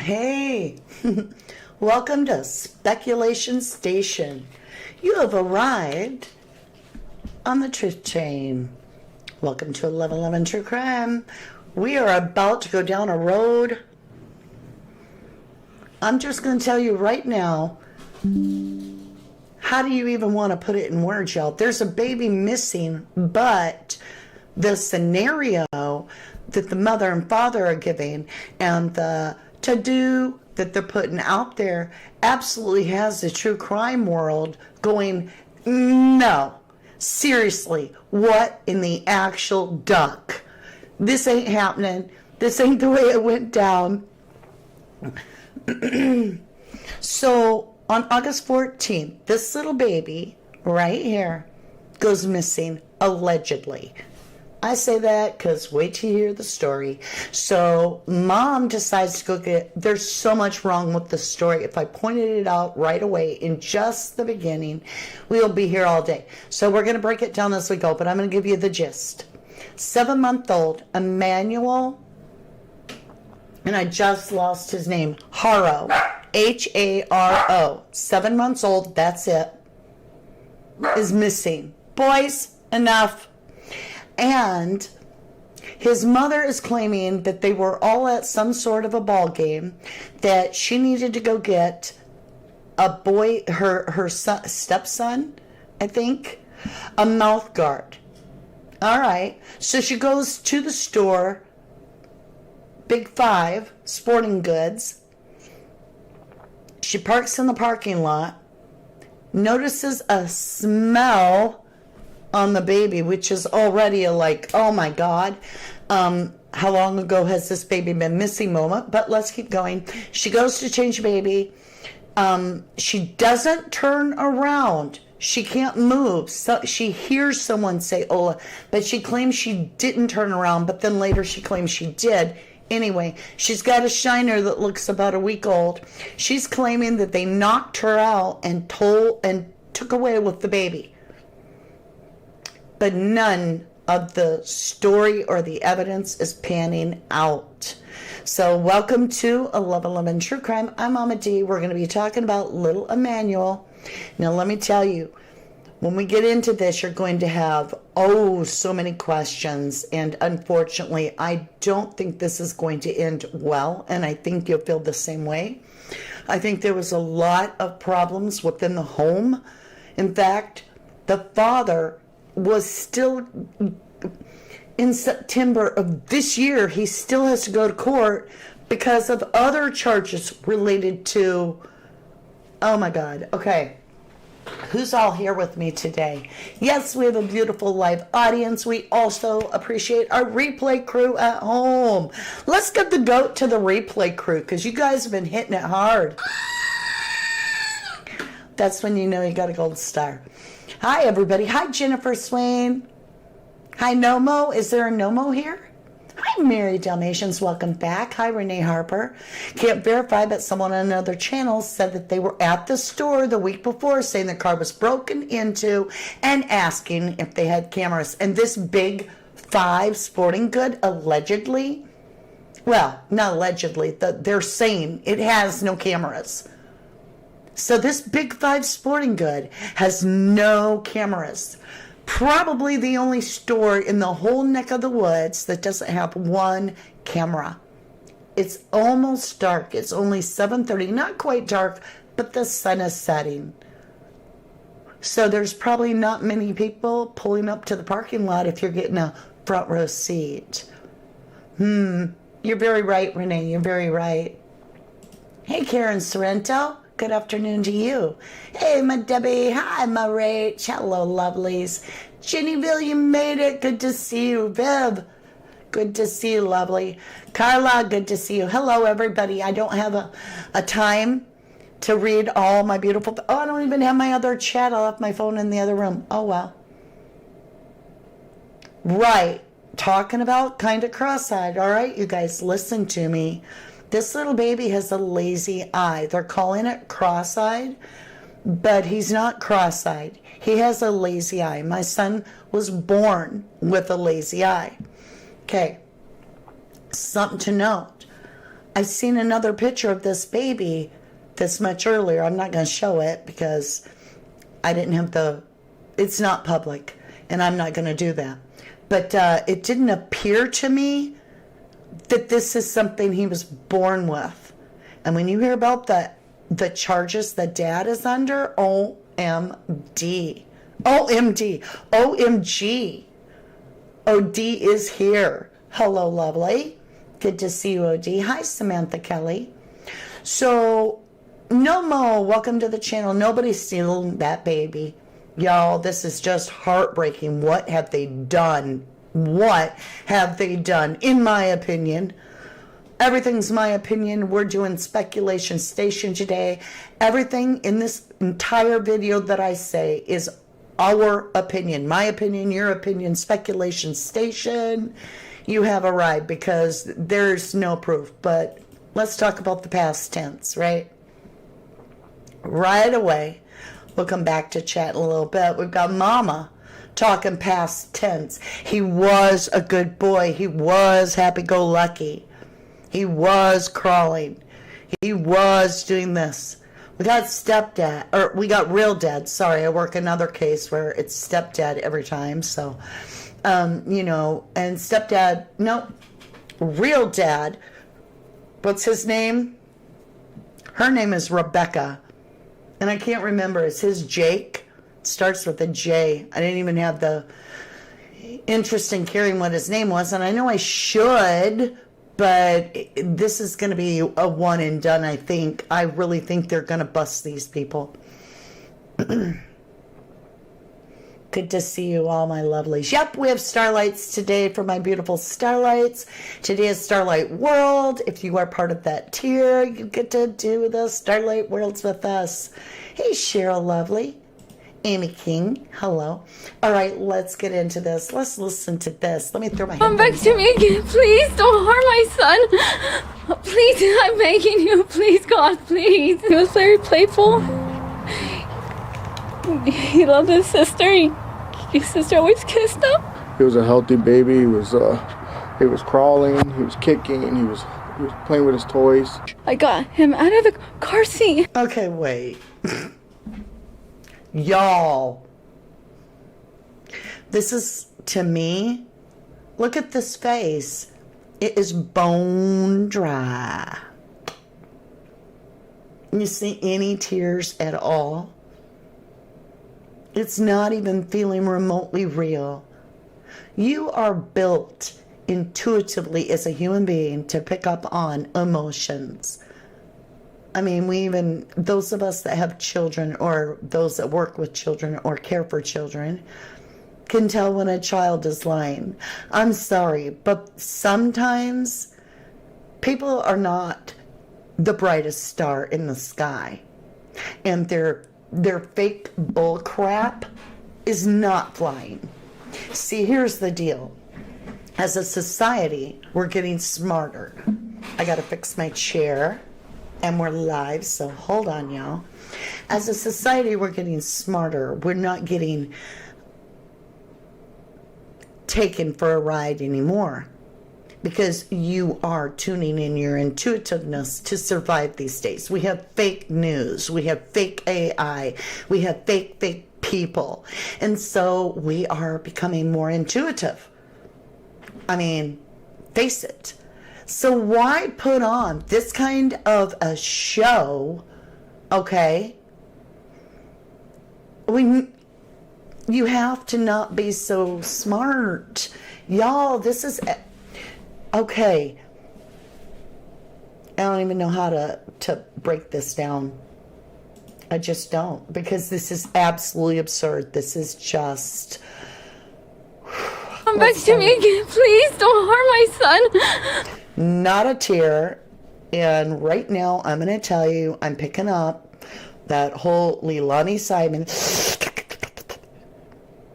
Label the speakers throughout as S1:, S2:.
S1: Hey, welcome to Speculation Station. You have arrived on the truth chain. Welcome to 1111 True Crime. We are about to go down a road. I'm just going to tell you right now, how do you even want to put it in words, y'all? There's a baby missing, but the scenario that the mother and father are giving and the to-do that they're putting out there absolutely has the true crime world going, no, seriously, what in the actual duck? This ain't happening. This ain't the way it went down. So on August 14th, this little baby right here goes missing, allegedly. I say that because wait till you hear the story. So mom decides to go there's so much wrong with the story. If I pointed it out right away in just the beginning, we'll be here all day. So we're going to break it down as we go, but I'm going to give you the gist. 7-month-old Emmanuel, and I just lost his name, Haro, Haro, 7 months old, that's it, is missing. Boys, enough. And his mother is claiming that they were all at some sort of a ball game, that she needed to go get a boy, her stepson, I think, a mouth guard. All right. So she goes to the store, Big Five, Sporting Goods. She parks in the parking lot, notices a smell on the baby, which is already a like, oh my God, how long ago has this baby been missing moment? But let's keep going. She goes to change the baby. She doesn't turn around. She can't move. So she hears someone say Ola, but she claims she didn't turn around, but then later she claims she did. Anyway, she's got a shiner that looks about a week old. She's claiming that they knocked her out and took away with the baby. But none of the story or the evidence is panning out. So welcome to 1111 True Crime. I'm Mama D. We're going to be talking about little Emmanuel. Now let me tell you, when we get into this, you're going to have, so many questions. And unfortunately, I don't think this is going to end well. And I think you'll feel the same way. I think there was a lot of problems within the home. In fact, the father was still, in September of this year, he still has to go to court because of other charges related to, oh my God, okay. Who's all here with me today? Yes, we have a beautiful live audience. We also appreciate our replay crew at home. Let's get the goat to the replay crew because you guys have been hitting it hard. That's when you know you got a gold star. Hi, everybody. Hi, Jennifer Swain. Hi, Nomo. Is there a Nomo here? Hi, Mary Dalmatians. Welcome back. Hi, Renee Harper. Can't verify, but someone on another channel said that they were at the store the week before saying the car was broken into and asking if they had cameras. And this Big Five sporting good, allegedly, well, not allegedly, they're saying it has no cameras. So this Big Five sporting good has no cameras. Probably the only store in the whole neck of the woods that doesn't have one camera. It's almost dark. It's only 7:30, not quite dark, but the sun is setting. So there's probably not many people pulling up to the parking lot if you're getting a front row seat. You're very right, Renee. You're very right. Hey, Karen Sorrento. Good afternoon to you. Hey, my Debbie. Hi, my Rach. Hello, lovelies. Jennyville, you made it. Good to see you. Viv, good to see you, lovely. Carla, good to see you. Hello, everybody. I don't have a time to read all my beautiful... I don't even have my other chat. I left my phone in the other room. Oh, well. Right. Talking about kind of cross-eyed. All right, you guys, listen to me. This little baby has a lazy eye. They're calling it cross-eyed, but he's not cross-eyed. He has a lazy eye. My son was born with a lazy eye. Okay, something to note. I've seen another picture of this baby this much earlier. I'm not going to show it because I didn't have it's not public, and I'm not going to do that. But it didn't appear to me that this is something he was born with. And when you hear about the charges that dad is under, OMD. OMD. OMG. OD is here. Hello, lovely. Good to see you, OD. Hi, Samantha Kelly. So, Nomo, welcome to the channel. Nobody's stealing that baby. Y'all, this is just heartbreaking. What have they done? What have they done? In my opinion, everything's my opinion. We're doing Speculation Station today. Everything in this entire video that I say is our opinion. My opinion, your opinion, Speculation Station. You have arrived because there's no proof. But let's talk about the past tense, right? Right away. We'll come back to chat in a little bit. We've got Mama talking past tense. He was a good boy. He was happy-go-lucky. He was crawling. He was doing this. We got stepdad, or we got real dad. Sorry, I work another case where it's stepdad every time. So, you know, and stepdad, no, real dad. What's his name? Her name is Rebecca. And I can't remember. Is his Jake? It starts with a J. I didn't even have the interest in caring what his name was. And I know I should, but this is going to be a one and done, I think. I really think they're going to bust these people. Good to see you all, my lovelies. Yep, we have starlights today for my beautiful starlights. Today is Starlight World. If you are part of that tier, you get to do the Starlight Worlds with us. Hey, Cheryl, lovely. Amy King, hello. All right, let's get into this. Let's listen to this. Let me throw my
S2: Come back to me again. Please don't harm my son. Please, I'm begging you. Please, God, please. He was very playful. He loved his sister. His sister always kissed him.
S3: He was a healthy baby. He was crawling. He was kicking. He was playing with his toys.
S2: I got him out of the car seat.
S1: Okay, wait. Y'all. This is, to me, look at this face. It is bone dry. You see any tears at all? It's not even feeling remotely real. You are built intuitively as a human being to pick up on emotions. I mean, those of us that have children or those that work with children or care for children can tell when a child is lying. I'm sorry, but sometimes people are not the brightest star in the sky. And their fake bull crap is not flying. See, here's the deal. As a society, we're getting smarter. I gotta fix my chair, and we're live, so hold on, y'all. As a society, we're getting smarter. We're not getting taken for a ride anymore. Because you are tuning in your intuitiveness to survive these days. We have fake news. We have fake AI. We have fake people. And so we are becoming more intuitive. I mean, face it. So why put on this kind of a show, okay? You have to not be so smart. Y'all, this is... Okay, I don't even know how to break this down. I just don't, because this is absolutely absurd. This is just...
S2: Come back to me again. Please don't harm my son.
S1: Not a tear. And right now, I'm going to tell you, I'm picking up that whole Leilani Simon.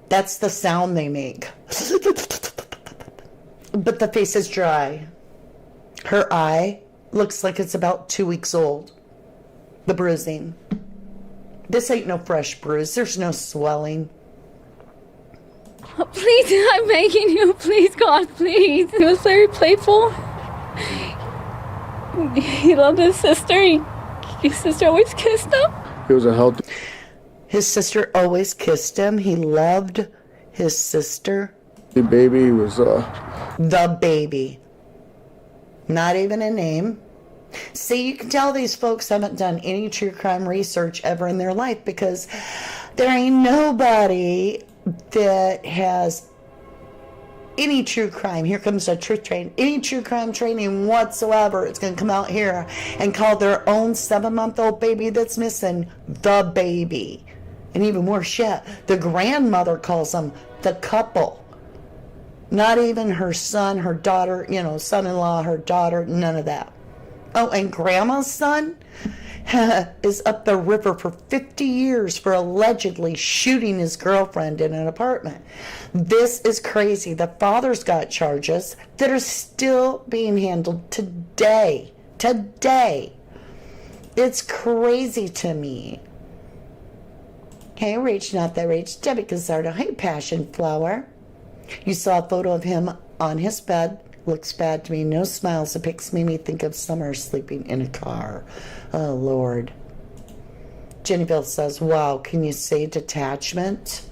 S1: That's the sound they make. But the face is dry. Her eye looks like it's about 2 weeks old. The bruising. This ain't no fresh bruise. There's no swelling.
S2: Please, I'm begging you. Please, God, please. He was very playful. He loved his sister. His sister always kissed him.
S3: He was a healthy
S1: His sister always kissed him. He loved his sister.
S3: baby. He was
S1: The baby. Not even a name. See, you can tell these folks haven't done any true crime research ever in their life, because there ain't nobody that has any true crime. Here comes a truth train. Any true crime training whatsoever. It's going to come out here and call their own 7-month-old baby that's missing the baby. And even more shit, the grandmother calls them the couple. Not even her son, her daughter, son-in-law, her daughter, none of that. Oh, and grandma's son is up the river for 50 years for allegedly shooting his girlfriend in an apartment. This is crazy. The father's got charges that are still being handled today. Today. It's crazy to me. Hey, Rach, not that Rach. Debbie Gazzardo. Hey, Passion Flower. You saw a photo of him on his bed. Looks bad to me. No smiles. The pics made me think of summer sleeping in a car. Oh, Lord. Jennyville says, wow, can you say detachment?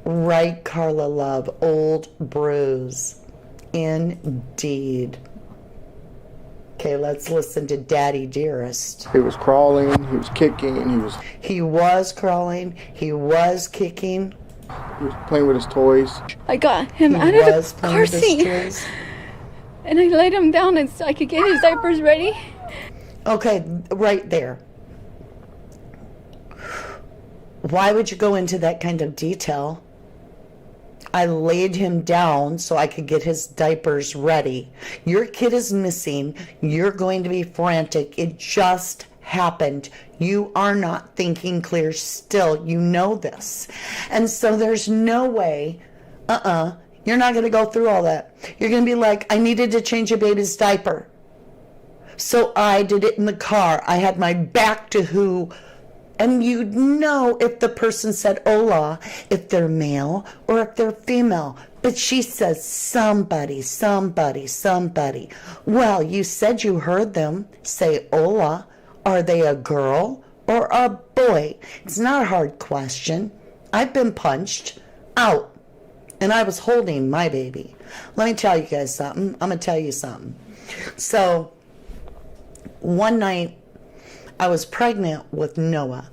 S1: Right, Carla Love. Old bruise. Indeed. Okay, let's listen to Daddy Dearest.
S3: He was crawling. He was kicking.
S1: He was crawling. He was kicking.
S3: He was playing with his toys.
S2: I got him
S1: He
S2: out of
S1: was
S2: the
S1: playing
S2: car
S1: with his
S2: seat,
S1: toys.
S2: and I laid him down and so I could get his diapers ready.
S1: Okay, right there. Why would you go into that kind of detail? I laid him down so I could get his diapers ready. Your kid is missing. You're going to be frantic. It just happened. You are not thinking clear still. You know this. And so there's no way, you're not going to go through all that. You're going to be like, I needed to change a baby's diaper. So I did it in the car. I had my back to who, and you'd know if the person said hola, if they're male or if they're female. But she says somebody, somebody, somebody. Well, you said you heard them say hola. Are they a girl or a boy? It's not a hard question. I've been punched out, and I was holding my baby. Let me tell you guys something. I'm going to tell you something. So, one night, I was pregnant with Noah,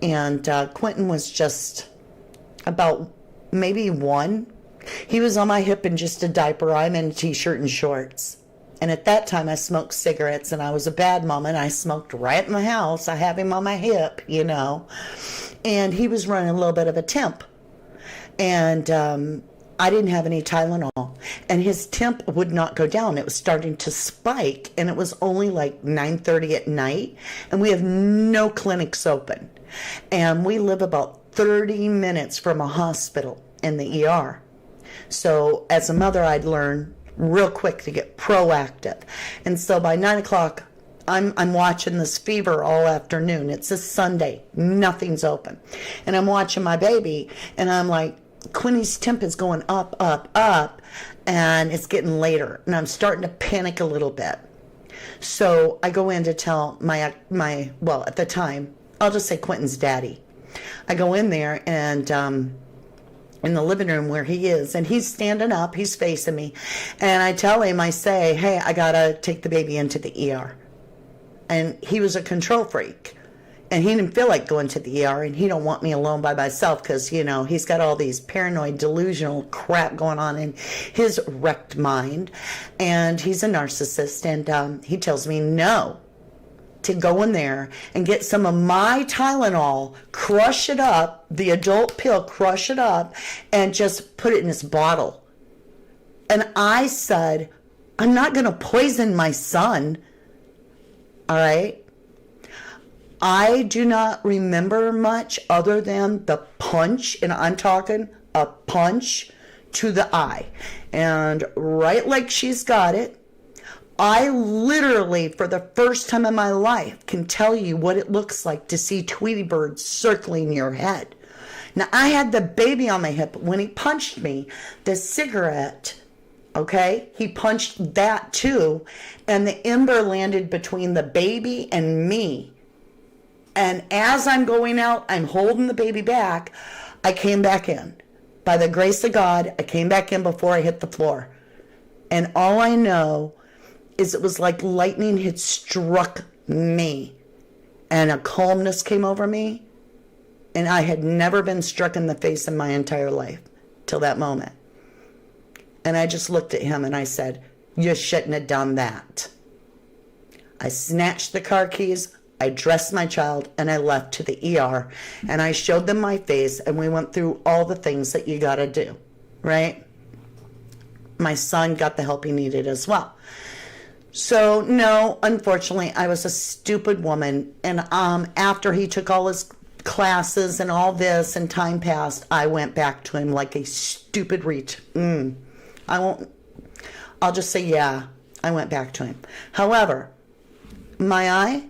S1: and Quentin was just about maybe 1. He was on my hip in just a diaper. I'm in a t-shirt and shorts. And at that time, I smoked cigarettes, and I was a bad mama, and I smoked right in the house. I have him on my hip, and he was running a little bit of a temp. And I didn't have any Tylenol, and his temp would not go down. It was starting to spike, and it was only like 9:30 at night, and we have no clinics open. And we live about 30 minutes from a hospital in the ER. So as a mother, I'd learn real quick to get proactive. And so by 9 o'clock, I'm watching this fever all afternoon. It's a Sunday. Nothing's open. And I'm watching my baby, and I'm like, Quinny's temp is going up, up, up, and it's getting later. And I'm starting to panic a little bit. So I go in to tell my well, at the time, I'll just say Quentin's daddy. I go in there, and in the living room where he is, and he's standing up, he's facing me, and I tell him, I say, hey, I gotta take the baby into the ER. And he was a control freak, and he didn't feel like going to the ER, and he don't want me alone by myself, because he's got all these paranoid delusional crap going on in his wrecked mind, and he's a narcissist, and he tells me no, to go in there and get some of my Tylenol, crush it up, the adult pill, crush it up, and just put it in this bottle. And I said, I'm not going to poison my son. All right? I do not remember much other than the punch, and I'm talking a punch to the eye. And right like she's got it, I literally, for the first time in my life, can tell you what it looks like to see Tweety birds circling your head. Now, I had the baby on my hip. When he punched me, the cigarette Okay? He punched that too. And the ember landed between the baby and me. And as I'm going out, I'm holding the baby back. I came back in. By the grace of God, I came back in before I hit the floor. And all I know is it was like lightning had struck me. And a calmness came over me. And I had never been struck in the face in my entire life till that moment. And I just looked at him and I said, you shouldn't have done that. I snatched the car keys, I dressed my child, and I left to the ER. And I showed them my face, and we went through all the things that you gotta do, right? My son got the help he needed as well. So, no, unfortunately, I was a stupid woman. And after he took all his classes and all this and time passed, I went back to him like a stupid I'll just say, yeah, I went back to him. However, my eye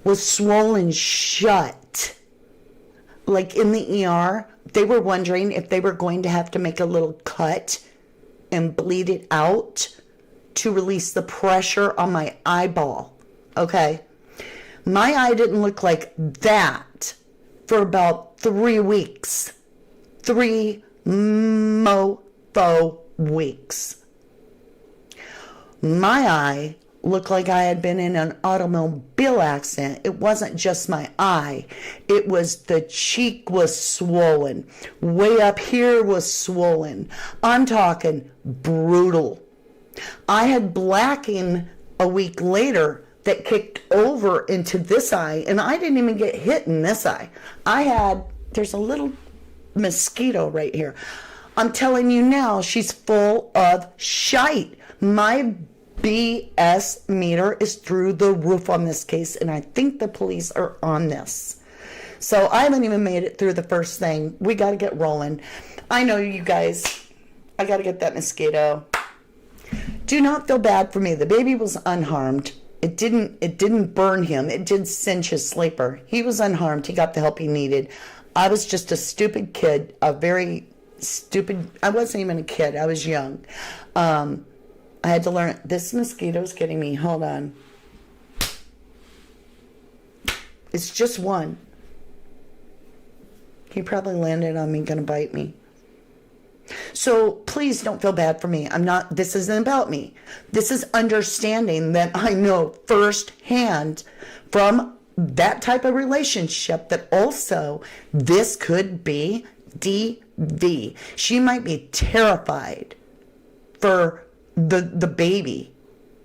S1: was swollen shut. Like in the ER, they were wondering if they were going to have to make a little cut and bleed it out to release the pressure on my eyeball. Okay? My eye didn't look like that for about 3 weeks. 3 mofo weeks. My eye looked like I had been in an automobile accident. It wasn't just my eye. It was the cheek was swollen. Way up here was swollen. I'm talking brutal. I had blacking a week later that kicked over into this eye, and I didn't even get hit in this eye. There's a little mosquito right here. I'm telling you now, she's full of shite. My BS meter is through the roof on this case, and I think the police are on this. So I haven't even made it through the first thing. We got to get rolling. I know you guys. I got to get that mosquito. Do not feel bad for me. The baby was unharmed. It didn't burn him. It did cinch his sleeper. He was unharmed. He got the help he needed. I was just a stupid kid, a very stupid. I wasn't even a kid. I was young. I had to learn. This mosquito's getting me. Hold on. It's just one. He probably landed on me, gonna bite me. So please don't feel bad for me. This isn't about me. This is understanding that I know firsthand from that type of relationship that also this could be DV. She might be terrified for the baby,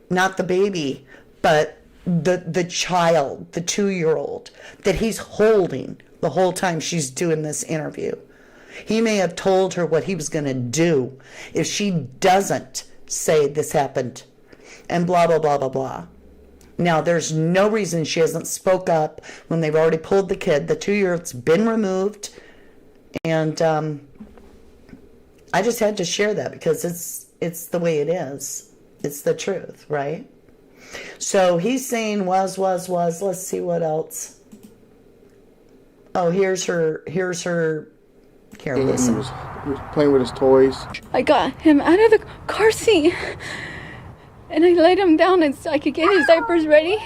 S1: not the baby, but the child, the 2-year-old that he's holding the whole time she's doing this interview. He may have told her what he was going to do if she doesn't say this happened and blah, blah, blah, blah, blah. Now, there's no reason she hasn't spoke up when they've already pulled the kid. The 2-year-old's been removed. And I just had to share that because it's the way it is. It's the truth, right? So he's saying was. Let's see what else. Oh, here's her. Here, listen.
S3: He was playing with his toys.
S2: I got him out of the car seat and I laid him down and so I could get his diapers ready.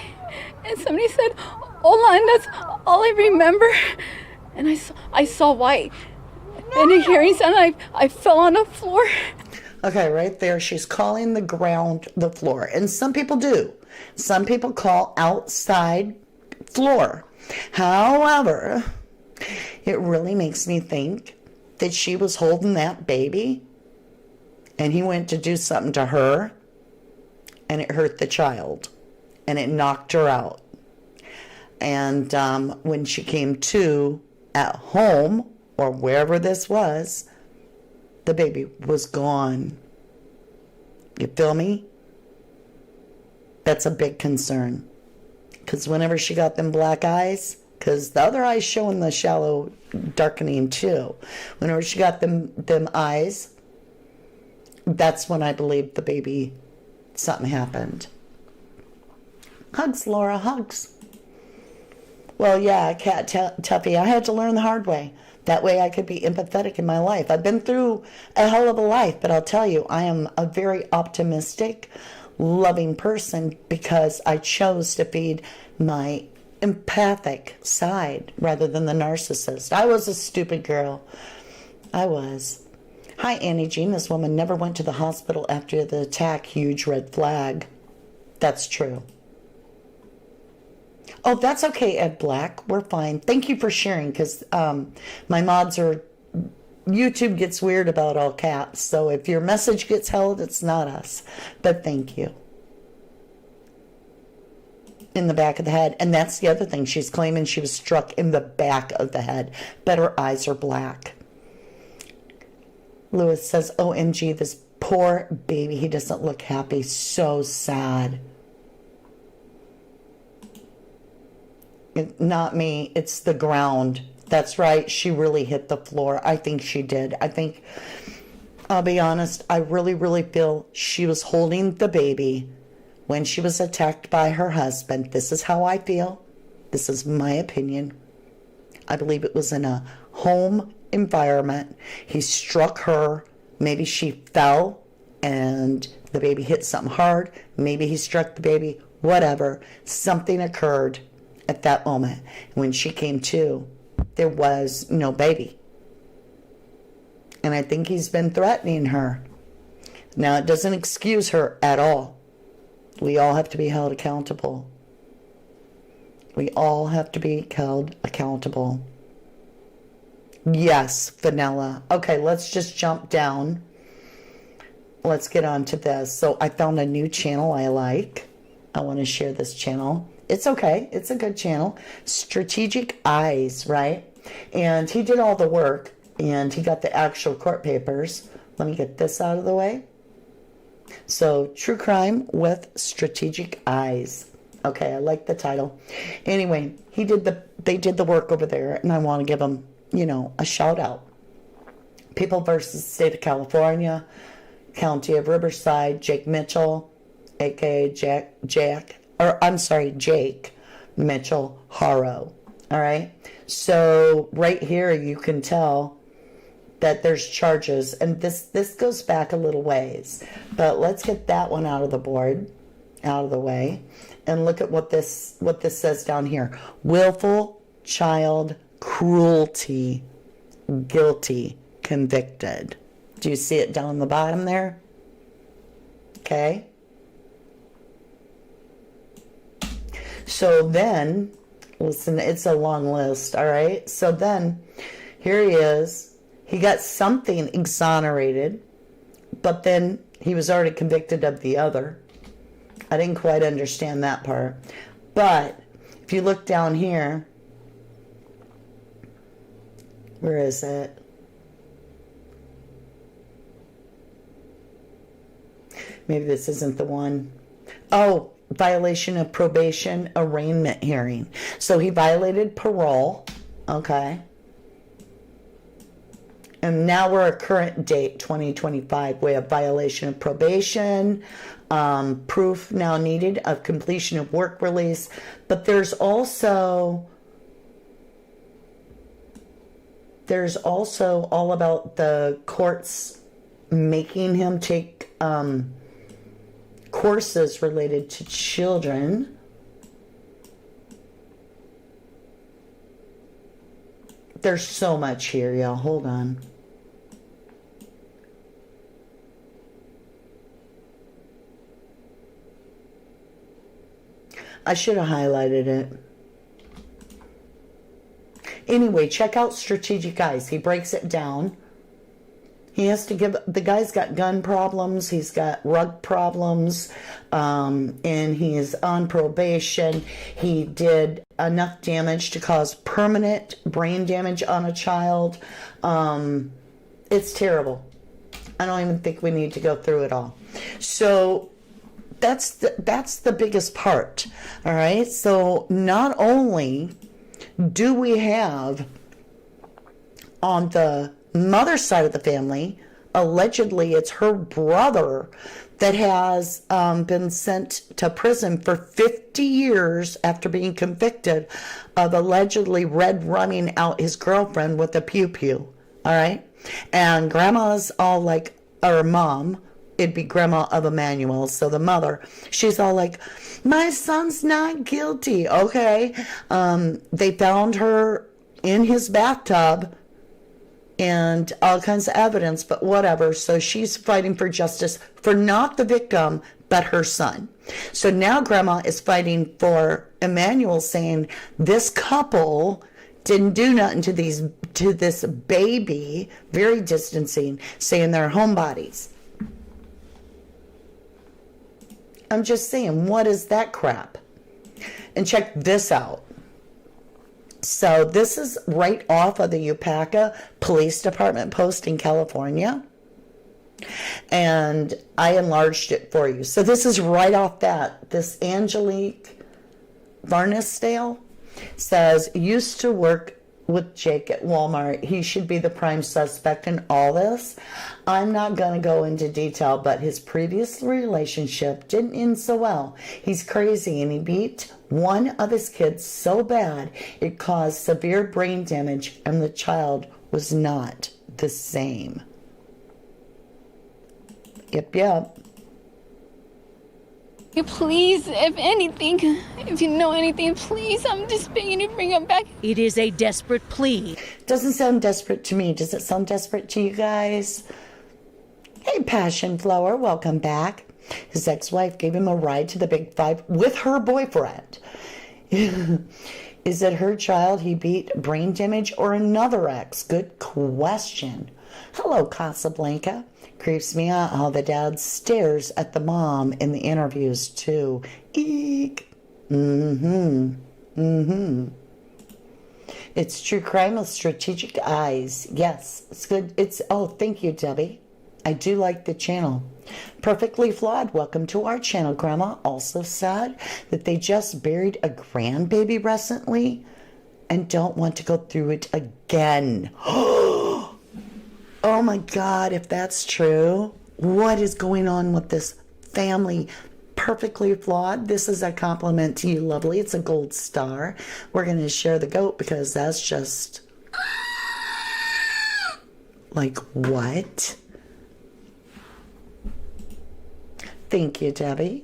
S2: And somebody said, "Hola," and that's all I remember. And I saw white. And a hearing sound, I fell on the floor.
S1: Okay, right there, she's calling the ground the floor. And some people do. Some people call outside floor. However, it really makes me think that she was holding that baby and he went to do something to her and it hurt the child and it knocked her out. And when she came to at home or wherever this was, the baby was gone. You feel me? That's a big concern. Because whenever she got them black eyes, because the other eye's showing the shallow darkening too. Whenever she got them eyes, that's when I believe the baby, something happened. Hugs, Laura, hugs. Well, yeah, Cat Tuffy, I had to learn the hard way. That way I could be empathetic in my life. I've been through a hell of a life, but I'll tell you, I am a very optimistic, loving person because I chose to feed my empathic side rather than the narcissist. I was a stupid girl. I was. Hi, Annie Jean. This woman never went to the hospital after the attack. Huge red flag. That's true. Oh, that's okay, Ed Black. We're fine. Thank you for sharing, because my mods are... YouTube gets weird about all caps, so if your message gets held, it's not us. But thank you. In the back of the head. And that's the other thing. She's claiming she was struck in the back of the head, but her eyes are black. Lewis says, OMG, this poor baby. He doesn't look happy. So sad. Not me. It's the ground. That's right. She really hit the floor. I think she did. I think, I'll be honest, I really feel she was holding the baby when she was attacked by her husband. This is how I feel. This is my opinion. I believe it was in a home environment. He struck her. Maybe she fell and the baby hit something hard. Maybe he struck the baby. Whatever. Something occurred at that moment. When she came to, there was no baby. And I think he's been threatening her. Now, it doesn't excuse her at all. We all have to be held accountable. We all have to be held accountable. Yes, vanilla. Okay, let's just jump down. Let's get on to this. So I found a new channel I like. I want to share this channel. It's okay. It's a good channel. Strategic Eyes, right? And he did all the work, and he got the actual court papers. Let me get this out of the way. So, True Crime with Strategic Eyes. Okay, I like the title. Anyway, they did the work over there, and I want to give them, a shout out. People versus State of California, County of Riverside, Jake Mitchell, aka Jake Mitchell Haro. All right. So right here you can tell that there's charges, and this goes back a little ways. But let's get that one out of the way, and look at what this says down here. Willful child cruelty, guilty, convicted. Do you see it down the bottom there? Okay. So then, listen, it's a long list, all right? So then, here he is. He got something exonerated, but then he was already convicted of the other. I didn't quite understand that part. But if you look down here, where is it? Maybe this isn't the one. Oh, violation of probation arraignment hearing. So he violated parole. Okay. And now we're at current date, 2025. We have violation of probation, proof now needed of completion of work release. But there's also all about the courts making him take courses related to children. There's so much here, y'all. Hold on. I should have highlighted it. Anyway, check out Strategic Eyes. He breaks it down. He has to give, the guy's got gun problems, he's got rug problems, and he's on probation. He did enough damage to cause permanent brain damage on a child. It's terrible. I don't even think we need to go through it all. So that's the biggest part. All right. So not only do we have on the mother's side of the family allegedly it's her brother that has been sent to prison for 50 years after being convicted of allegedly red running out his girlfriend with a pew-pew. All right? And grandma's all like, or mom, it'd be grandma of Emmanuel, so the mother, she's all like, my son's not guilty. Okay. They found her in his bathtub and all kinds of evidence, but whatever. So she's fighting for justice for not the victim, but her son. So now grandma is fighting for Emmanuel, saying this couple didn't do nothing to this baby, very distancing, saying they're homebodies. I'm just saying, what is that crap? And check this out. So this is right off of the Yucaipa Police Department post in California. And I enlarged it for you. So this is right off that. This Angelique Varnestale says, used to work with Jake at Walmart. He should be the prime suspect in all this. I'm not going to go into detail, but his previous relationship didn't end so well. He's crazy, and he beat one of his kids so bad it caused severe brain damage, and the child was not the same. Yep.
S2: Please, if anything, if you know anything, please, I'm just begging you to bring him back.
S4: It is a desperate plea.
S1: Doesn't sound desperate to me. Does it sound desperate to you guys? Hey, Passion Flower, welcome back. His ex-wife gave him a ride to the Big Five with her boyfriend. Is it her child he beat, brain damage, or another ex? Good question. Hello, Casablanca. Creeps me out how the dad stares at the mom in the interviews, too. Eek. It's true crime with strategic eyes. Yes, it's good. Thank you, Debbie. I do like the channel. Perfectly Flawed, welcome to our channel. Grandma also said that they just buried a grandbaby recently and don't want to go through it again. Oh my God, if that's true, what is going on with this family? Perfectly Flawed, this is a compliment to you, lovely. It's a gold star. We're going to share the goat because that's just... like, what? Thank you, Debbie.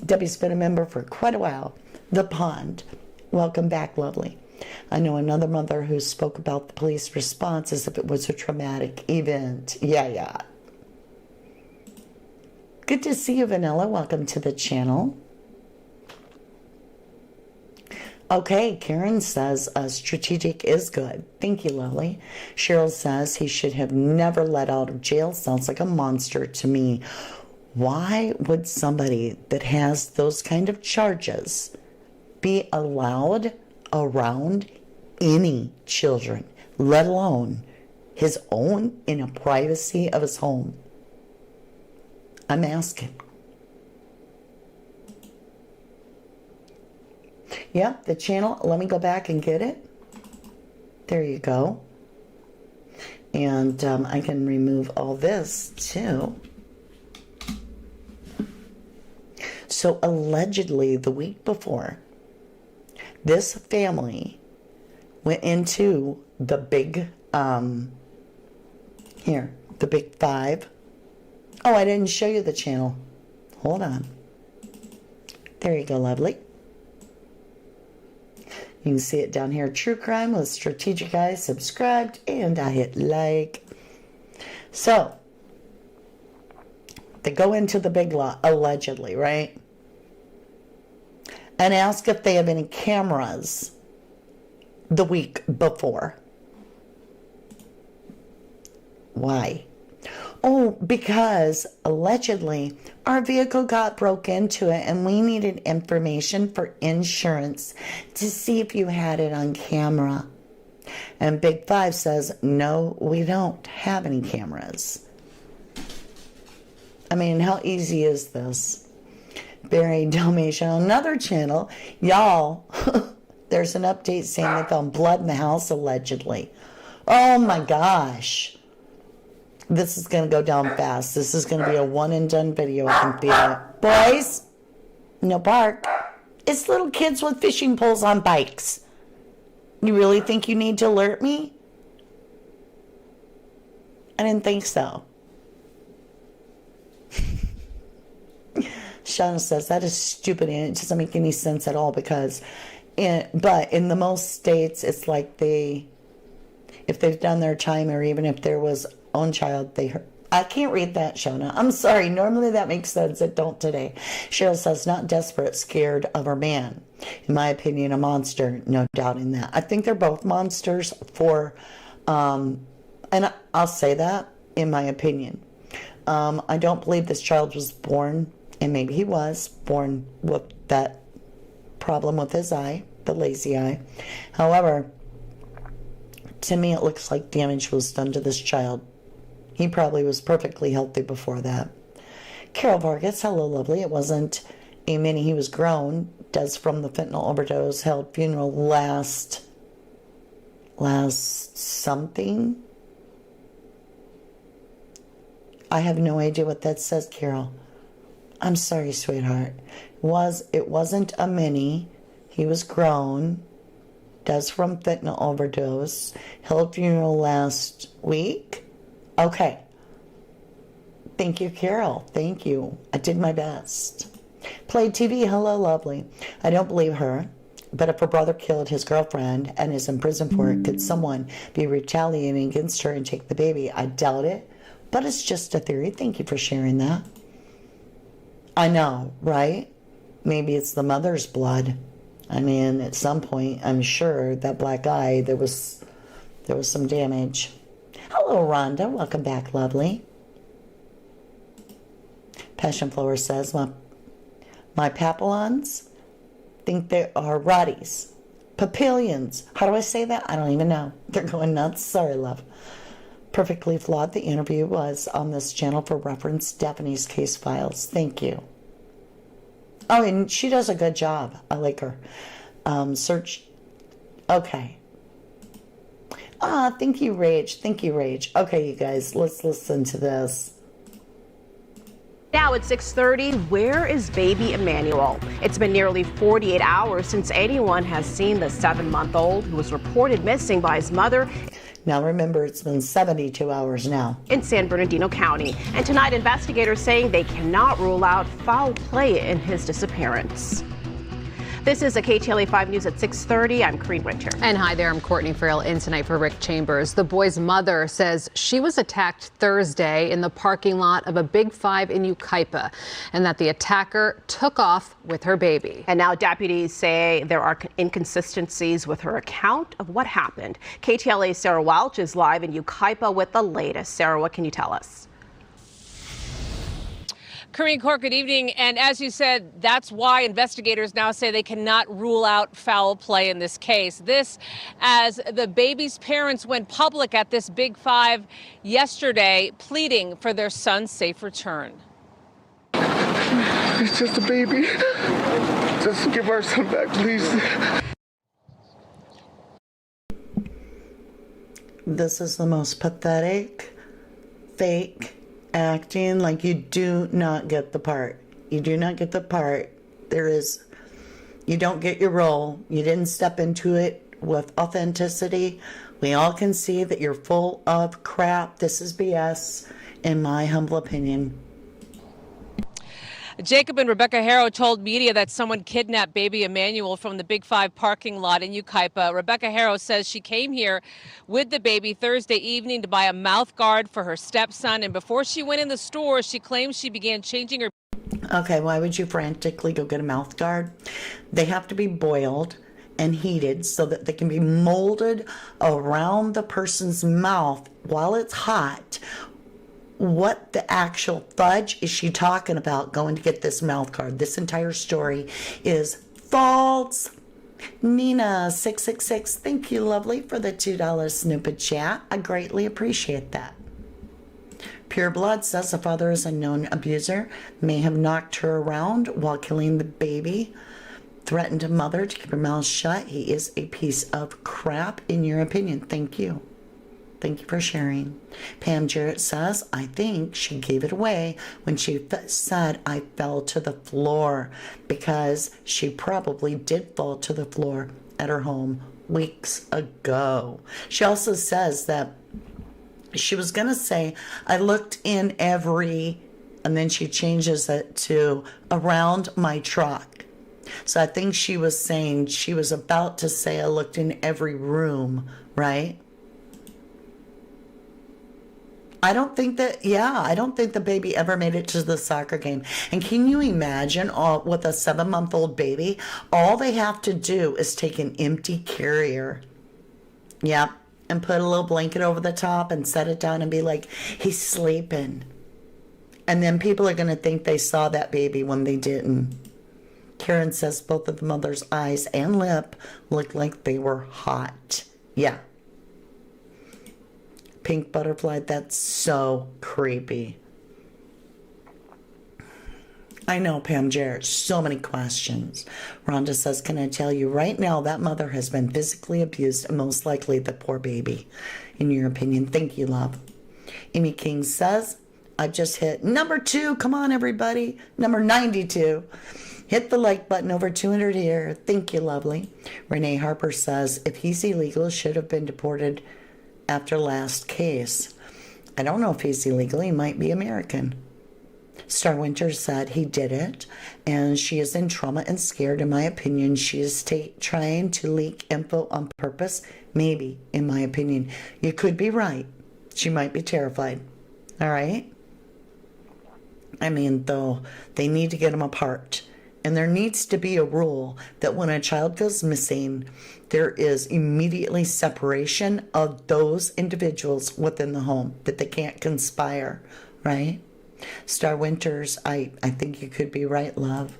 S1: Debbie's been a member for quite a while. The Pond, welcome back, lovely. I know another mother who spoke about the police response as if it was a traumatic event. Yeah. Good to see you, Vanilla. Welcome to the channel. Okay, Karen says strategic is good. Thank you, lovely. Cheryl says he should have never let out of jail. Sounds like a monster to me. Why would somebody that has those kind of charges be allowed around any children, let alone his own, in a privacy of his home? I'm asking. Yep, the channel, let me go back and get it. There you go. And I can remove all this too. So allegedly the week before, this family went into the big, the Big Five. Oh, I didn't show you the channel. Hold on. There you go, lovely. You can see it down here. True Crime with Strategic Eyes. Subscribed, and I hit like. So, they go into the big lot, allegedly, right? And ask if they have any cameras the week before. Why? Oh, because allegedly our vehicle got broke into it and we needed information for insurance to see if you had it on camera. And Big Five says, no, we don't have any cameras. I mean, how easy is this? Barry Dalmatian on another channel. Y'all, there's an update saying they found blood in the house, allegedly. Oh my gosh. This is going to go down fast. This is going to be a one and done video. I can feel it. Boys, no bark. It's little kids with fishing poles on bikes. You really think you need to alert me? I didn't think so. Shauna says that is stupid and it doesn't make any sense at all because but in the most states it's like if they've done their time or even if there was own child I can't read that, Shauna. I'm sorry. Normally that makes sense. It don't today. Cheryl says, not desperate, scared of her man. In my opinion, a monster. No doubt in that. I think they're both monsters and I'll say that in my opinion. I don't believe this child was born, and maybe he was born with that problem with his eye, the lazy eye. However, to me it looks like damage was done to this child. He probably was perfectly healthy before that. Carol Vargas, hello, lovely. It wasn't a mini. He was grown. Does from the fentanyl overdose. Held funeral last something. I have no idea what that says, Carol. I'm sorry, sweetheart. It wasn't a mini. He was grown. Does from fentanyl overdose. Held funeral last week. Okay. Thank you, Carol. Thank you. I did my best. Play TV. Hello, lovely. I don't believe her. But if her brother killed his girlfriend and is in prison for it, could someone be retaliating against her and take the baby? I doubt it. But it's just a theory. Thank you for sharing that. I know, right? Maybe it's the mother's blood. I mean, at some point, I'm sure that black eye, there was some damage. Hello, Rhonda. Welcome back, lovely. Passion Flower says, my papillons think they are rotties. Papillions. How do I say that? I don't even know. They're going nuts. Sorry, love. Perfectly flawed. The interview was on this channel for reference. Daphne's case files. Thank you. Oh, and she does a good job. I like her. Search. Okay. Thank you, Rage. Thank you, Rage. Okay, you guys, let's listen to this.
S5: Now at 6:30, where is baby Emmanuel? It's been nearly 48 hours since anyone has seen the 7-month-old who was reported missing by his mother.
S1: Now remember, it's been 72 hours now.
S5: In San Bernardino County. And tonight, investigators saying they cannot rule out foul play in his disappearance. This is a KTLA 5 News at 6:30. I'm Kareen Winter.
S6: And hi there, I'm Courtney Farrell in tonight for Rick Chambers. The boy's mother says she was attacked Thursday in the parking lot of a Big 5 in Yucaipa and that the attacker took off with her baby.
S5: And now deputies say there are inconsistencies with her account of what happened. KTLA's Sarah Welch is live in Yucaipa with the latest. Sarah, what can you tell us?
S7: Kareen Court, good evening. And as you said, that's why investigators now say they cannot rule out foul play in this case. This as the baby's parents went public at this Big 5 yesterday, pleading for their son's safe return.
S3: It's just a baby. Just give our son back, please.
S1: This is the most pathetic, fake acting. Like, you do not get the part. You do not get the part. You don't get your role. You didn't step into it with authenticity. We all can see that you're full of crap. This is BS, in my humble opinion.
S7: Jacob and Rebecca Haro told media that someone kidnapped baby Emmanuel from the Big 5 parking lot in Yucaipa. Rebecca Haro says she came here with the baby Thursday evening to buy a mouth guard for her stepson. And before she went in the store, she claims she began changing her.
S1: Okay, why would you frantically go get a mouth guard? They have to be boiled and heated so that they can be molded around the person's mouth while it's hot. What the actual fudge is she talking about going to get this mouth guard? This entire story is false. Nina 666, thank you, lovely, for the $2 snippet chat. I greatly appreciate that. Pure Blood says the father is a known abuser, may have knocked her around while killing the baby, threatened a mother to keep her mouth shut. He is a piece of crap, in your opinion. Thank you. Thank you for sharing. Pam Jarrett says, I think she gave it away when she said I fell to the floor, because she probably did fall to the floor at her home weeks ago. She also says that she was going to say, I looked in every, and then she changes it to around my truck. So I think she was saying, she was about to say, I looked in every room, right? I don't think the baby ever made it to the soccer game. And can you imagine, with a 7-month-old baby, all they have to do is take an empty carrier. Yep. And put a little blanket over the top and set it down and be like, he's sleeping. And then people are going to think they saw that baby when they didn't. Karen says both of the mother's eyes and lip looked like they were hot. Yeah. Pink butterfly, that's so creepy. I know, Pam Jarrett, so many questions. Rhonda says, can I tell you right now that mother has been physically abused, and most likely the poor baby, in your opinion. Thank you, love. Amy King says, I just hit number 2. Come on, everybody. Number 92. Hit the like button, over 200 here. Thank you, lovely. Renee Harper says, if he's illegal, should have been deported after last case. I don't know if he's illegal. He might be American. Star Winter said he did it, and she is in trauma and scared. In my opinion, she is trying to leak info on purpose. Maybe, in my opinion. You could be right. She might be terrified. All right? I mean, though, they need to get them apart. And there needs to be a rule that when a child goes missing, there is immediately separation of those individuals within the home, that they can't conspire, right? Star Winters, I think you could be right, love.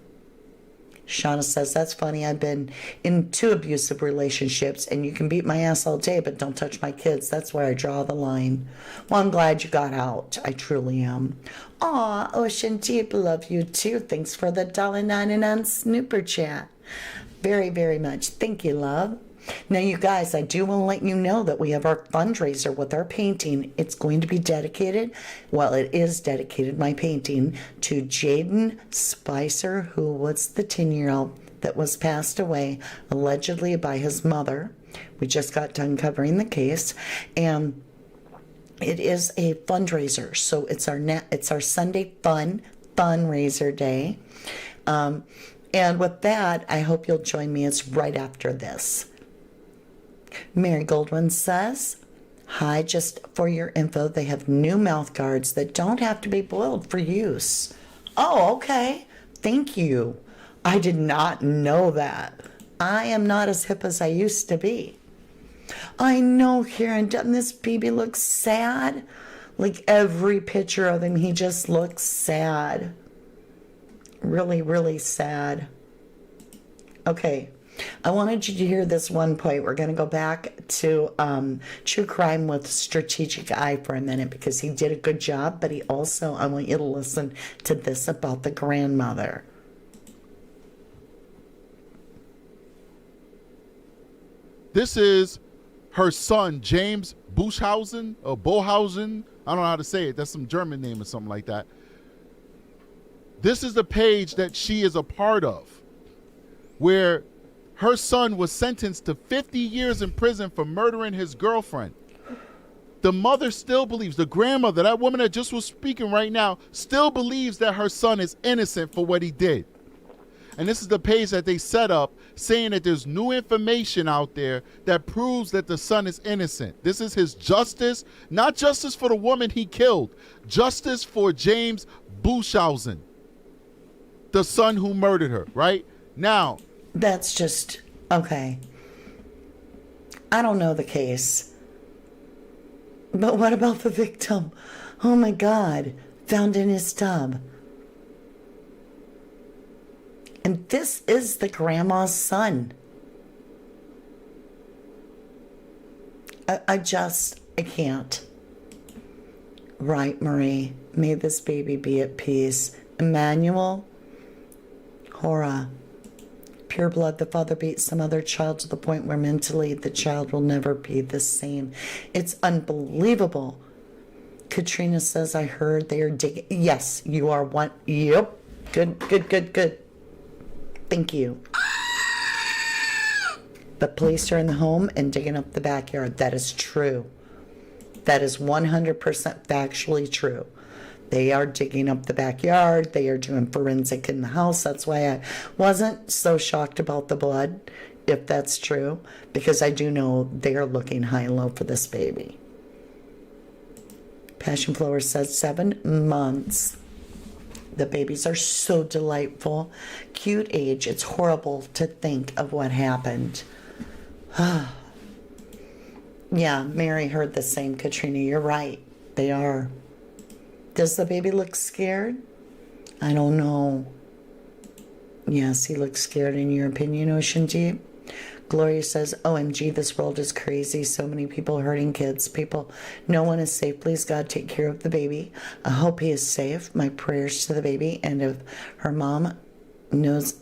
S1: Shauna says, that's funny. I've been in 2 abusive relationships, and you can beat my ass all day, but don't touch my kids. That's where I draw the line. Well, I'm glad you got out. I truly am. Aw, Ocean Deep, love you too. Thanks for the $1.99 snooper chat. Very, very much. Thank you, love. Now, you guys, I do want to let you know that we have our fundraiser with our painting. It's going to be dedicated, well, it is dedicated, my painting, to Jaden Spicer, who was the 10-year-old that was passed away, allegedly by his mother. We just got done covering the case, and it is a fundraiser. So it's our Sunday fundraiser day. And with that, I hope you'll join me. It's right after this. Mary Goldwyn says, hi, just for your info, they have new mouth guards that don't have to be boiled for use. Oh, okay. Thank you. I did not know that. I am not as hip as I used to be. I know, Karen, doesn't this baby look sad? Like every picture of him, he just looks sad. Really, really sad. Okay. I wanted you to hear this one point. We're going to go back to True Crime with Strategic Eye for a minute, because he did a good job, but he also, I want you to listen to this about the grandmother.
S8: This is her son, James Buschhausen, or Bohausen. I don't know how to say it. That's some German name or something like that. This is the page that she is a part of, where her son was sentenced to 50 years in prison for murdering his girlfriend. The mother still believes, the grandmother, that woman that just was speaking right now, still believes that her son is innocent for what he did. And this is the page that they set up, saying that there's new information out there that proves that the son is innocent. This is his justice, not justice for the woman he killed, justice for James Buschhausen, the son who murdered her, right? Now,
S1: that's just, okay. I don't know the case. But what about the victim? Oh my God, found in his tub. And this is the grandma's son. I can't. Right, Marie. May this baby be at peace. Emmanuel Haro. pure blood. The father beats some other child to the point where mentally the child will never be the same. It's unbelievable. Katrina says, I heard they are digging. Yes, you are one. Yep. Good, good, good, good. Thank you. The police are in the home and digging up the backyard. That is true. That is 100% factually true. They are digging up the backyard. They are doing forensic in the house. That's why I wasn't so shocked about the blood, if that's true, because I do know they are looking high and low for this baby. Passion Flower says 7 months. The babies are so delightful. Cute age. It's horrible to think of what happened. Yeah, Mary heard the same, Katrina. You're right. They are. Does the baby look scared? I don't know. Yes, he looks scared in your opinion, Ocean Deep. Gloria says, OMG, this world is crazy. So many people hurting kids. No one is safe. Please, God, take care of the baby. I hope he is safe. My prayers to the baby. And if her mom knows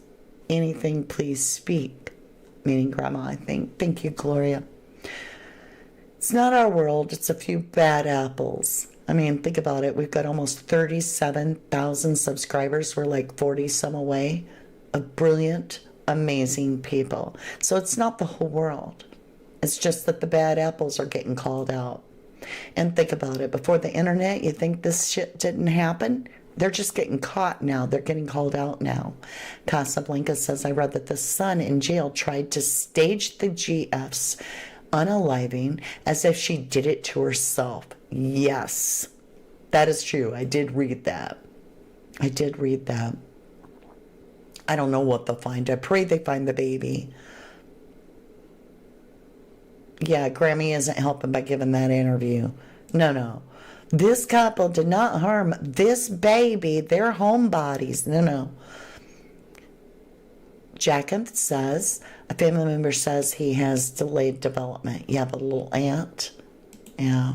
S1: anything, please speak. Meaning Grandma, I think. Thank you, Gloria. It's not our world. It's a few bad apples. I mean, think about it. We've got almost 37,000 subscribers. We're like 40 some away of brilliant, amazing people. So it's not the whole world. It's just that the bad apples are getting called out. And think about it. Before the internet, you think this shit didn't happen? They're just getting caught now. They're getting called out now. Casablanca says, I read that the son in jail tried to stage the GFs unaliving as if she did it to herself. Yes, that is true. I did read that. I don't know what they'll find. I pray they find the baby. Yeah, Grammy isn't helping by giving that interview. No. This couple did not harm this baby. They're homebodies. No. Jacqueline says, a family member says he has delayed development. You have a little aunt. Yeah.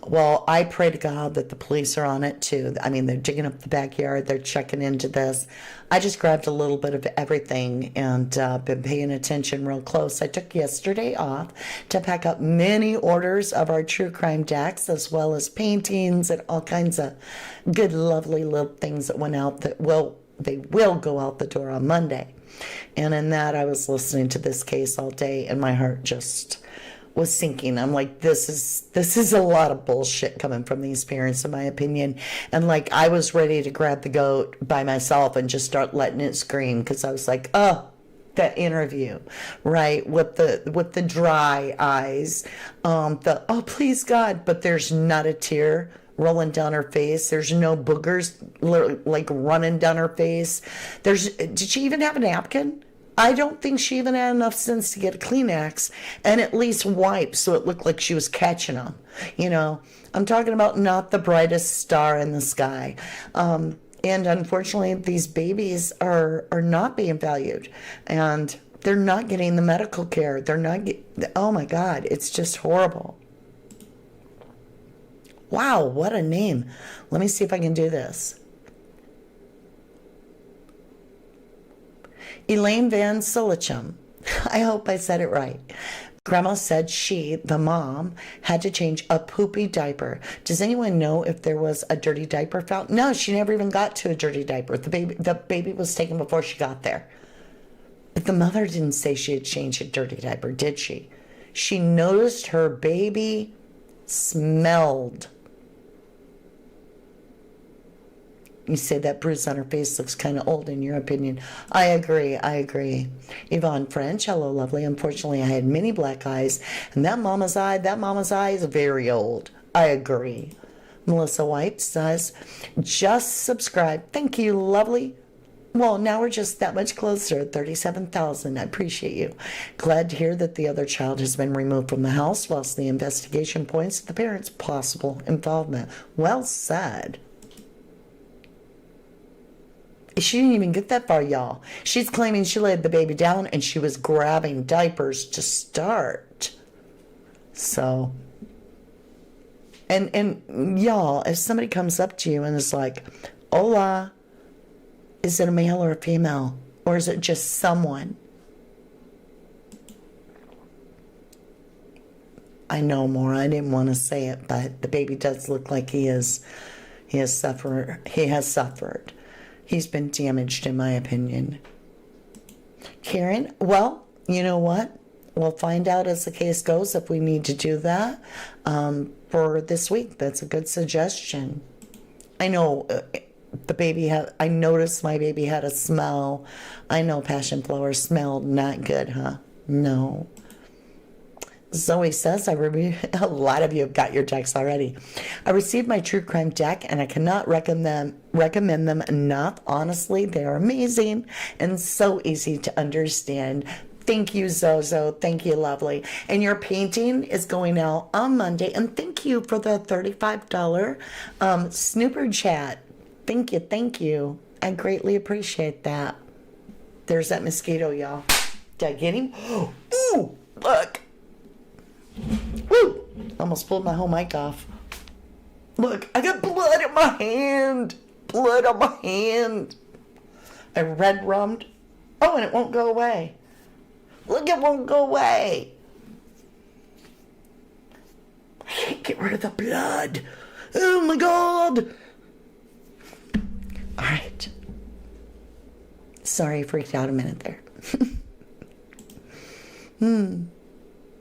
S1: Well, I pray to God that the police are on it too. I mean, they're digging up the backyard. They're checking into this. I just grabbed a little bit of everything and been paying attention real close. I took yesterday off to pack up many orders of our true crime decks, as well as paintings and all kinds of good, lovely little things that went out they will go out the door on Monday. And in that, I was listening to this case all day, and my heart just was sinking. I'm like, this is a lot of bullshit coming from these parents, in my opinion. And like, I was ready to grab the goat by myself and just start letting it scream, because I was like, oh, that interview, right, with the dry eyes, oh please God, but there's not a tear rolling down her face. There's no boogers like running down her face. Did she even have a napkin? I don't think she even had enough sense to get a Kleenex and at least wipe so it looked like she was catching them. You know, I'm talking about not the brightest star in the sky. And unfortunately, these babies are not being valued, and they're not getting the medical care. Oh my God, it's just horrible. Wow, what a name. Let me see if I can do this. Elaine Van Sillichum. I hope I said it right. Grandma said she, the mom, had to change a poopy diaper. Does anyone know if there was a dirty diaper found? No, she never even got to a dirty diaper. The baby was taken before she got there. But the mother didn't say she had changed a dirty diaper, did she? She noticed her baby smelled. You say that bruise on her face looks kind of old in your opinion. I agree. Yvonne French, hello lovely. Unfortunately, I had many black eyes, and that mama's eye is very old. I agree. Melissa White says, just subscribe. Thank you, lovely. Well, now we're just that much closer, 37,000. I appreciate you. Glad to hear that the other child has been removed from the house, whilst the investigation points to the parents' possible involvement. Well said. She didn't even get that far, y'all. She's claiming she laid the baby down and she was grabbing diapers to start. So, and y'all, if somebody comes up to you and is like, hola, is it a male or a female? Or is it just someone? I know more. I didn't want to say it, but the baby does look like he has suffered. He's been damaged, in my opinion. Karen, well, you know what? We'll find out as the case goes if we need to do that for this week. That's a good suggestion. I know I noticed my baby had a smell. I know passion flower smelled not good, huh? No. Zoe says, a lot of you have got your decks already. I received my true crime deck and I cannot recommend them enough. Honestly, they are amazing and so easy to understand. Thank you, Zozo. Thank you, lovely. And your painting is going out on Monday. And thank you for the $35 snooper chat. Thank you. Thank you. I greatly appreciate that. There's that mosquito, y'all. Did I get him? Ooh, look. Woo! Almost pulled my whole mic off. Look, I got blood in my hand. Blood on my hand. I red rummed. Oh, and it won't go away. Look, it won't go away. I can't get rid of the blood. Oh my God. All right. Sorry, I freaked out a minute there.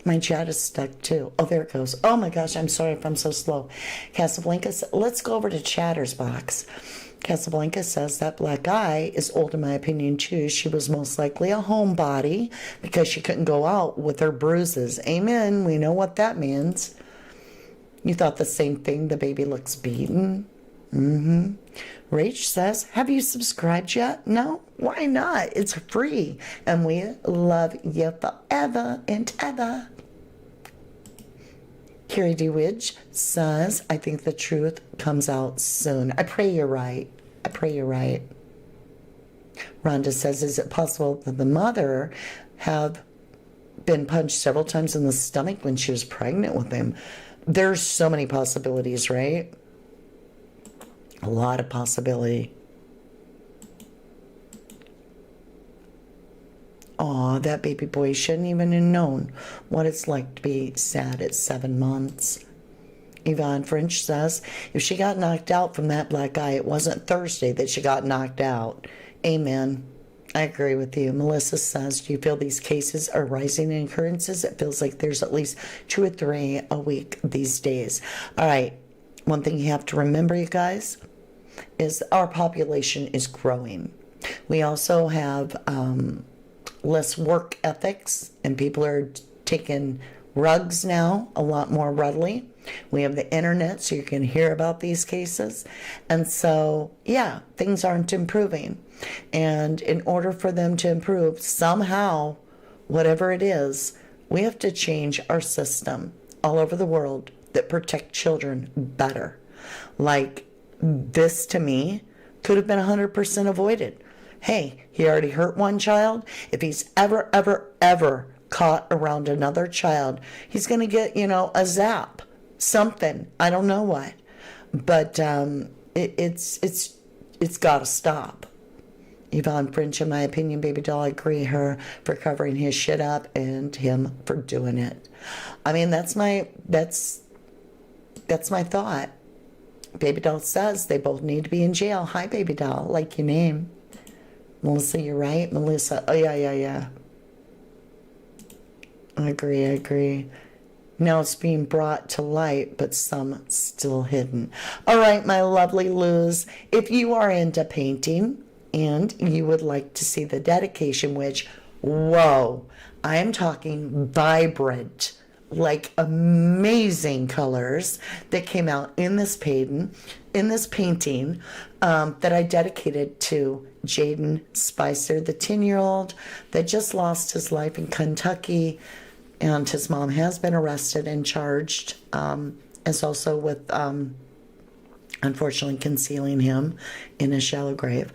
S1: My chat is stuck too. Oh, there it goes. Oh my gosh, I'm sorry if I'm so slow. Casablanca, let's go over to Chatter's box. Casablanca says that black guy is old in my opinion too. She was most likely a homebody because she couldn't go out with her bruises. Amen. We know what that means. You thought the same thing. The baby looks beaten. Rach says, have you subscribed yet? No? Why not? It's free. And we love you forever and ever. Carrie DeWidge says, I think the truth comes out soon. I pray you're right. I pray you're right. Rhonda says, is it possible that the mother have been punched several times in the stomach when she was pregnant with him? There's so many possibilities, right? A lot of possibility. Aw, that baby boy shouldn't even have known what it's like to be sad at 7 months. Yvonne French says, if she got knocked out from that black guy, it wasn't Thursday that she got knocked out. Amen. I agree with you. Melissa says, do you feel these cases are rising in occurrences? It feels like there's at least 2 or 3 a week these days. All right. One thing you have to remember, you guys, is our population is growing. We also have less work ethics, and people are taking rugs now a lot more readily. We have the internet, so you can hear about these cases. And so, yeah, things aren't improving. And in order for them to improve, somehow, whatever it is, we have to change our system all over the world that protect children better. Like, this to me could have been 100% avoided. Hey, he already hurt one child. If he's ever caught around another child, he's going to get, a zap, something. I don't know what, but it's got to stop. Yvonne French, in my opinion, baby doll, I agree her for covering his shit up and him for doing it. I mean, that's my thought. Baby doll says they both need to be in jail. Hi, baby doll, like your name. Melissa, you're right. Melissa, oh yeah. I agree. Now it's being brought to light, but some still hidden. All right, my lovely Luz, if you are into painting and you would like to see the dedication, which, whoa, I am talking vibrant, like amazing colors that came out in this painting, that I dedicated to Jaden Spicer, the 10-year-old that just lost his life in Kentucky, and his mom has been arrested and charged, as also with unfortunately concealing him in a shallow grave.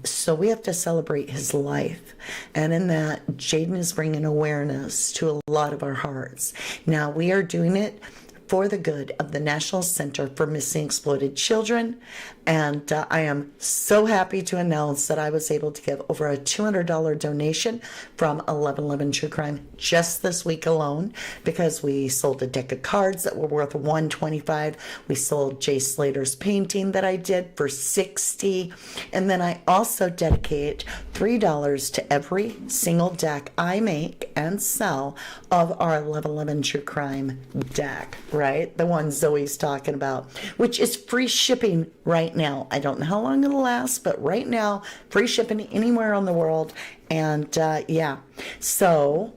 S1: So we have to celebrate his life. And in that, Jaden is bringing awareness to a lot of our hearts. Now, we are doing it for the good of the National Center for Missing Exploited Children, And I am so happy to announce that I was able to give over a $200 donation from 1111 True Crime just this week alone, because we sold a deck of cards that were worth $125. We sold Jay Slater's painting that I did for $60. And then I also dedicate $3 to every single deck I make and sell of our 1111 True Crime deck, right? The one Zoe's talking about, which is free shipping right now. I don't know how long it'll last, but right now, free shipping anywhere in the world. And yeah, so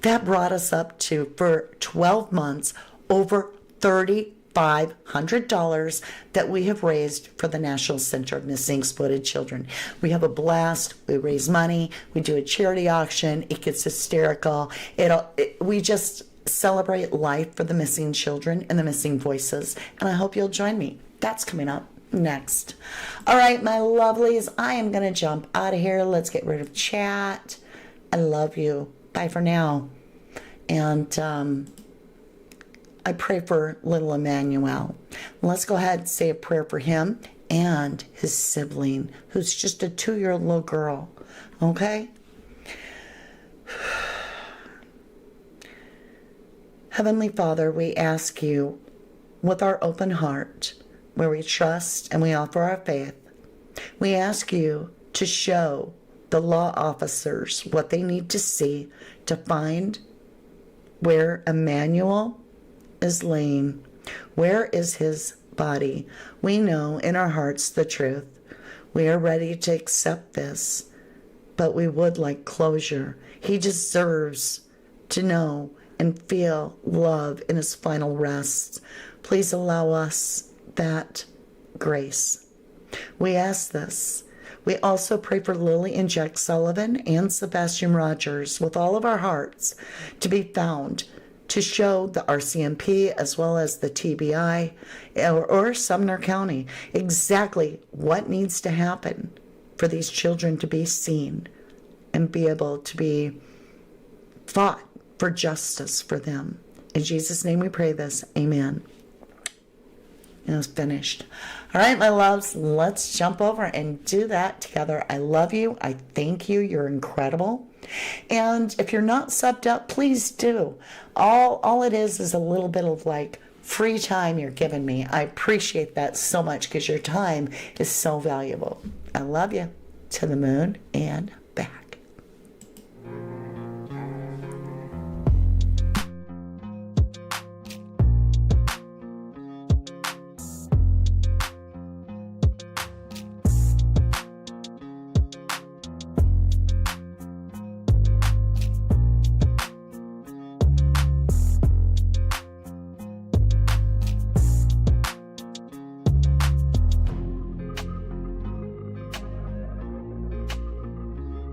S1: that brought us up to, for 12 months, over $3,500 that we have raised for the National Center of Missing Exploited Children. We have a blast. We raise money. We do a charity auction. It gets hysterical. We just celebrate life for the missing children and the missing voices. And I hope you'll join me. That's coming up next. All right, my lovelies, I am going to jump out of here. Let's get rid of chat. I love you. Bye for now. And I pray for little Emmanuel. Let's go ahead and say a prayer for him and his sibling, who's just a 2-year-old little girl. Okay? Heavenly Father, we ask you with our open heart, where we trust and we offer our faith, we ask you to show the law officers what they need to see to find where Emmanuel is laying. Where is his body? We know in our hearts the truth. We are ready to accept this, but we would like closure. He deserves to know and feel love in his final rest. Please allow us that grace. We ask this. We also pray for Lily and Jack Sullivan and Sebastian Rogers with all of our hearts to be found, to show the RCMP as well as the TBI or Sumner County exactly what needs to happen for these children to be seen and be able to be fought for justice for them. In Jesus' name we pray this. Amen. And it's finished. All right, my loves, let's jump over and do that together. I love you. I thank you. You're incredible. And if you're not subbed up, please do. All it is a little bit of like free time you're giving me. I appreciate that so much because your time is so valuable. I love you. To the moon and